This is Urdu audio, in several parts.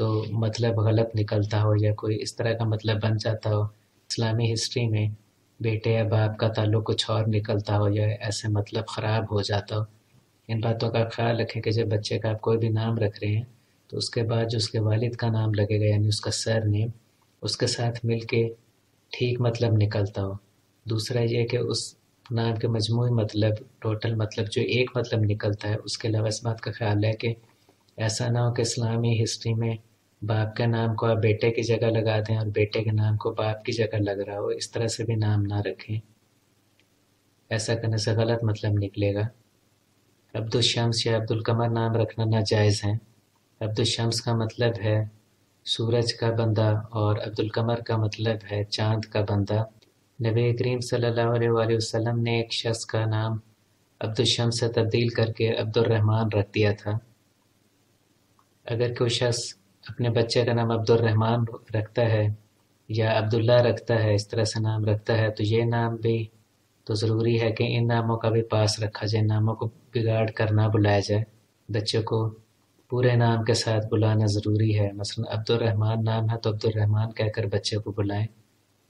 تو مطلب غلط نکلتا ہو یا کوئی اس طرح کا مطلب بن جاتا ہو، اسلامی ہسٹری میں بیٹے یا باپ کا تعلق کچھ اور نکلتا ہو یا ایسے مطلب خراب ہو جاتا ہو، ان باتوں کا خیال رکھیں کہ جب بچے کا آپ کوئی بھی نام رکھ رہے ہیں تو اس کے بعد جو اس کے والد کا نام لگے گا یعنی اس کا سر نیم، اس کے ساتھ مل کے ٹھیک مطلب نکلتا ہو۔ دوسرا یہ کہ اس نام کے مجموعی مطلب ٹوٹل مطلب جو ایک مطلب نکلتا ہے، اس کے علاوہ اس بات کا خیال ہے کہ ایسا نہ ہو کہ اسلامی ہسٹری میں باپ کے نام کو آپ بیٹے کی جگہ لگا دیں اور بیٹے کے نام کو باپ کی جگہ لگ رہا ہو، اس طرح سے بھی نام نہ رکھیں، ایسا کرنے سے غلط مطلب نکلے گا۔ عبدالشمس یا عبدالقمر نام رکھنا ناجائز ہیں۔ عبدالشمس کا مطلب ہے سورج کا بندہ اور عبدالقمر کا مطلب ہے چاند کا بندہ۔ نبی کریم صلی اللہ علیہ وآلہ وسلم نے ایک شخص کا نام عبدالشمس سے تبدیل کر کے عبدالرحمن رکھ دیا تھا۔ اگر کوئی شخص اپنے بچے کا نام عبدالرحمن رکھتا ہے یا عبداللہ رکھتا ہے، اس طرح سے نام رکھتا ہے، تو یہ نام بھی تو ضروری ہے کہ ان ناموں کا بھی پاس رکھا جائے، ناموں کو بگاڑ کر نہ بلایا جائے، بچے کو پورے نام کے ساتھ بلانا ضروری ہے۔ مثلا عبدالرحمن نام ہے تو عبدالرحمن کہہ کر بچے کو بلائیں۔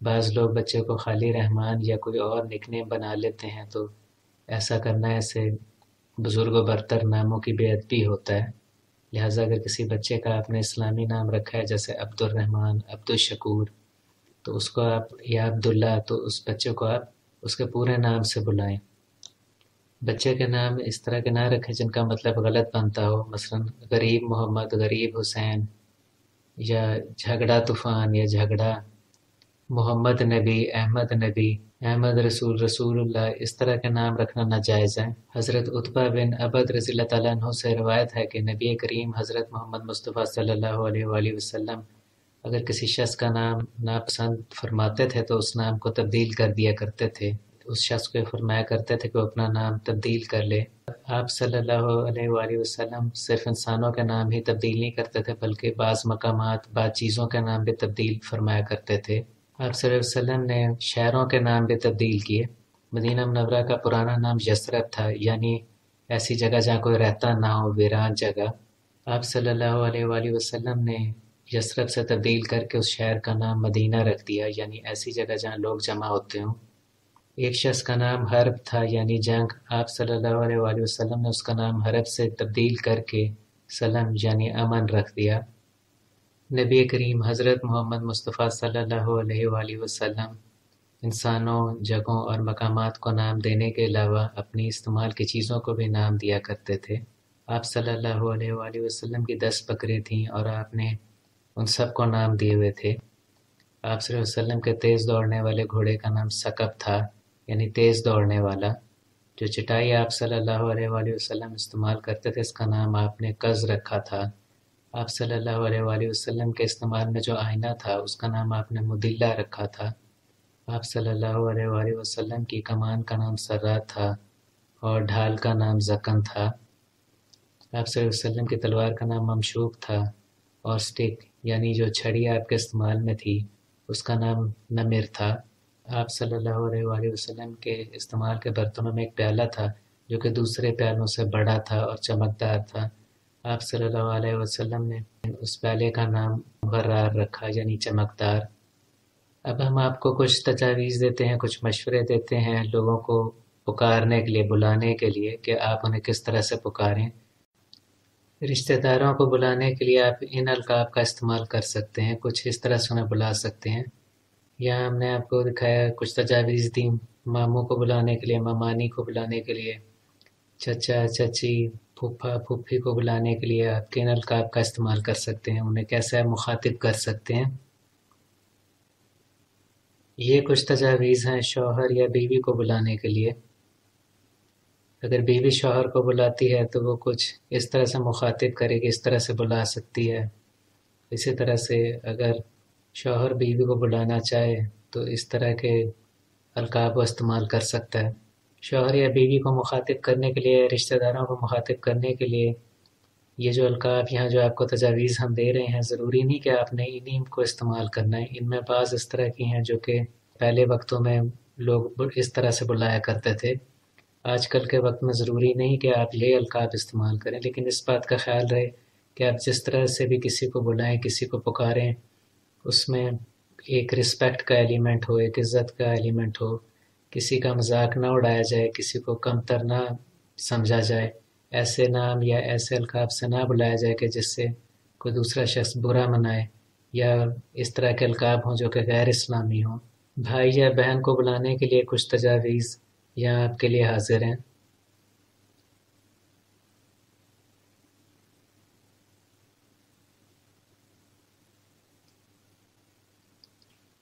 بعض لوگ بچے کو خالی رحمان یا کوئی اور نک نیم بنا لیتے ہیں، تو ایسا کرنا ایسے بزرگ و برتر ناموں کی بے ادبی ہوتا ہے۔ لہٰذا اگر کسی بچے کا آپ نے اسلامی نام رکھا ہے جیسے عبدالرحمن، عبدالشکور، تو اس کو آپ یا عبداللہ، تو اس بچے کو آپ اس کے پورے نام سے بلائیں۔ بچے کے نام اس طرح کے نہ رکھیں جن کا مطلب غلط بنتا ہو، مثلا غریب محمد، غریب حسین، یا جھگڑا طوفان یا جھگڑا محمد نبی، احمد نبی، احمد رسول، رسول اللہ، اس طرح کے نام رکھنا ناجائز ہے۔ حضرت عتبہ بن عبد رضی اللہ تعالیٰ عنہ سے روایت ہے کہ نبی کریم حضرت محمد مصطفیٰ صلی اللہ علیہ وآلہ وسلم اگر کسی شخص کا نام ناپسند فرماتے تھے تو اس نام کو تبدیل کر دیا کرتے تھے، اس شخص کو فرمایا کرتے تھے کہ وہ اپنا نام تبدیل کر لے۔ آپ صلی اللہ علیہ وآلہ وسلم صرف انسانوں کے نام ہی تبدیل نہیں کرتے تھے بلکہ بعض مقامات، بعض چیزوں کے نام بھی تبدیل فرمایا کرتے تھے۔ آپ صلی اللہ علیہ وسلم نے شہروں کے نام بھی تبدیل کیے۔ مدینہ منورہ کا پرانا نام یثرب تھا، یعنی ایسی جگہ جہاں کوئی رہتا نہ ہو، ویران جگہ۔ آپ صلی اللہ علیہ وآلہ وسلم نے یثرب سے تبدیل کر کے اس شہر کا نام مدینہ رکھ دیا، یعنی ایسی جگہ جہاں لوگ جمع ہوتے ہوں۔ ایک شخص کا نام حرب تھا یعنی جنگ، آپ صلی اللہ علیہ وآلہ وسلم نے اس کا نام حرب سے تبدیل کر کے سلم یعنی امن رکھ دیا۔ نبی کریم حضرت محمد مصطفیٰ صلی اللہ علیہ وآلہ وسلم انسانوں، جگہوں اور مقامات کو نام دینے کے علاوہ اپنی استعمال کی چیزوں کو بھی نام دیا کرتے تھے۔ آپ صلی اللہ علیہ وآلہ وسلم کی 10 بکریں تھیں اور آپ نے ان سب کو نام دیے ہوئے تھے۔ آپ صلی اللہ علیہ وسلم کے تیز دوڑنے والے گھوڑے کا نام ثقب تھا، یعنی تیز دوڑنے والا۔ جو چٹائی آپ صلی اللہ علیہ وآلہ وسلم استعمال کرتے تھے اس کا نام آپ نے قز رکھا تھا۔ آپ صلی اللہ علیہ وآلہ وسلم کے استعمال میں جو آئینہ تھا اس کا نام آپ نے مدلہ رکھا تھا۔ آپ صلی اللہ علیہ وآلہ وسلم کی کمان کا نام سرات تھا اور ڈھال کا نام زکن تھا۔ آپ صلی اللہ علیہ وسلم کی تلوار کا نام ممشوق تھا اور سٹک یعنی جو چھڑی آپ کے استعمال میں تھی اس کا نام نمر تھا۔ آپ صلی اللہ علیہ وآلہ وسلم کے استعمال کے برتنوں میں ایک پیالہ تھا جو کہ دوسرے پیالوں سے بڑا تھا اور چمکدار تھا۔ آپ صلی اللہ علیہ وسلم نے اس پیالے کا نام غرار رکھا یعنی چمکدار۔ اب ہم آپ کو کچھ تجاویز دیتے ہیں، کچھ مشورے دیتے ہیں لوگوں کو پکارنے کے لیے، بلانے کے لیے کہ آپ انہیں کس طرح سے پکاریں۔ رشتہ داروں کو بلانے کے لیے آپ ان القاب کا استعمال کر سکتے ہیں، کچھ اس طرح سے انہیں بلا سکتے ہیں۔ یہاں ہم نے آپ کو دکھایا کچھ تجاویز دی ماموں کو بلانے کے لیے، ممانی کو بلانے کے لیے، چچا، چچی، پھوپھا، پھوپھی کو بلانے کے لیے آپ کن القاب کا استعمال کر سکتے ہیں، انہیں کیسے آپ مخاطب کر سکتے ہیں۔ یہ کچھ تجاویز ہیں شوہر یا بیوی کو بلانے کے لیے۔ اگر بیوی شوہر کو بلاتی ہے تو وہ کچھ اس طرح سے مخاطب کرے گی، اس طرح سے بلا سکتی ہے۔ اسی طرح سے اگر شوہر بیوی کو بلانا چاہے تو اس طرح کے القاب وہ استعمال کر سکتا ہے۔ شوہر یا بیوی کو مخاطب کرنے کے لیے، رشتہ داروں کو مخاطب کرنے کے لیے یہ جو القاب یہاں جو آپ کو تجاویز ہم دے رہے ہیں، ضروری نہیں کہ آپ نے انہیں کو استعمال کرنا ہے۔ ان میں بعض اس طرح کی ہیں جو کہ پہلے وقتوں میں لوگ اس طرح سے بلایا کرتے تھے۔ آج کل کے وقت میں ضروری نہیں کہ آپ یہ القاب استعمال کریں، لیکن اس بات کا خیال رہے کہ آپ جس طرح سے بھی کسی کو بلائیں، کسی کو پکاریں، اس میں ایک رسپیکٹ کا ایلیمنٹ ہو، ایک عزت کا ایلیمنٹ ہو، کسی کا مذاق نہ اڑایا جائے، کسی کو کمتر نہ سمجھا جائے، ایسے نام یا ایسے القاب سے نہ بلایا جائے کہ جس سے کوئی دوسرا شخص برا منائے، یا اس طرح کے القاب ہوں جو کہ غیر اسلامی ہوں۔ بھائی یا بہن کو بلانے کے لیے کچھ تجاویز یہاں آپ کے لیے حاضر ہیں۔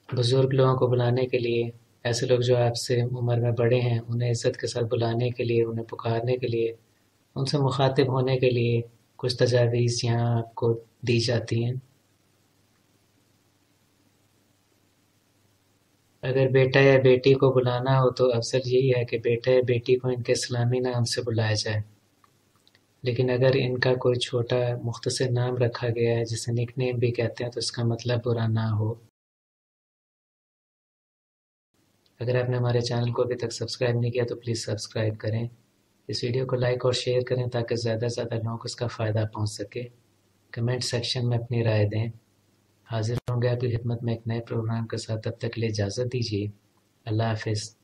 بزرگ لوگوں کو بلانے کے لیے، ایسے لوگ جو آپ سے عمر میں بڑے ہیں، انہیں عزت کے ساتھ بلانے کے لیے، انہیں پکارنے کے لیے، ان سے مخاطب ہونے کے لیے کچھ تجاویز یہاں آپ کو دی جاتی ہیں۔ اگر بیٹا یا بیٹی کو بلانا ہو تو افضل یہی ہے کہ بیٹا یا بیٹی کو ان کے اسلامی نام سے بلایا جائے، لیکن اگر ان کا کوئی چھوٹا مختصر نام رکھا گیا ہے جسے نک نیم بھی کہتے ہیں تو اس کا مطلب برا نہ ہو۔ اگر آپ نے ہمارے چینل کو ابھی تک سبسکرائب نہیں کیا تو پلیز سبسکرائب کریں، اس ویڈیو کو لائک اور شیئر کریں تاکہ زیادہ سے زیادہ لوگوں کو اس کا فائدہ پہنچ سکے۔ کمنٹ سیکشن میں اپنی رائے دیں۔ حاضر ہوں گے آپ کی خدمت میں ایک نئے پروگرام کے ساتھ، تب تک کے لیے اجازت دیجیے۔ اللہ حافظ۔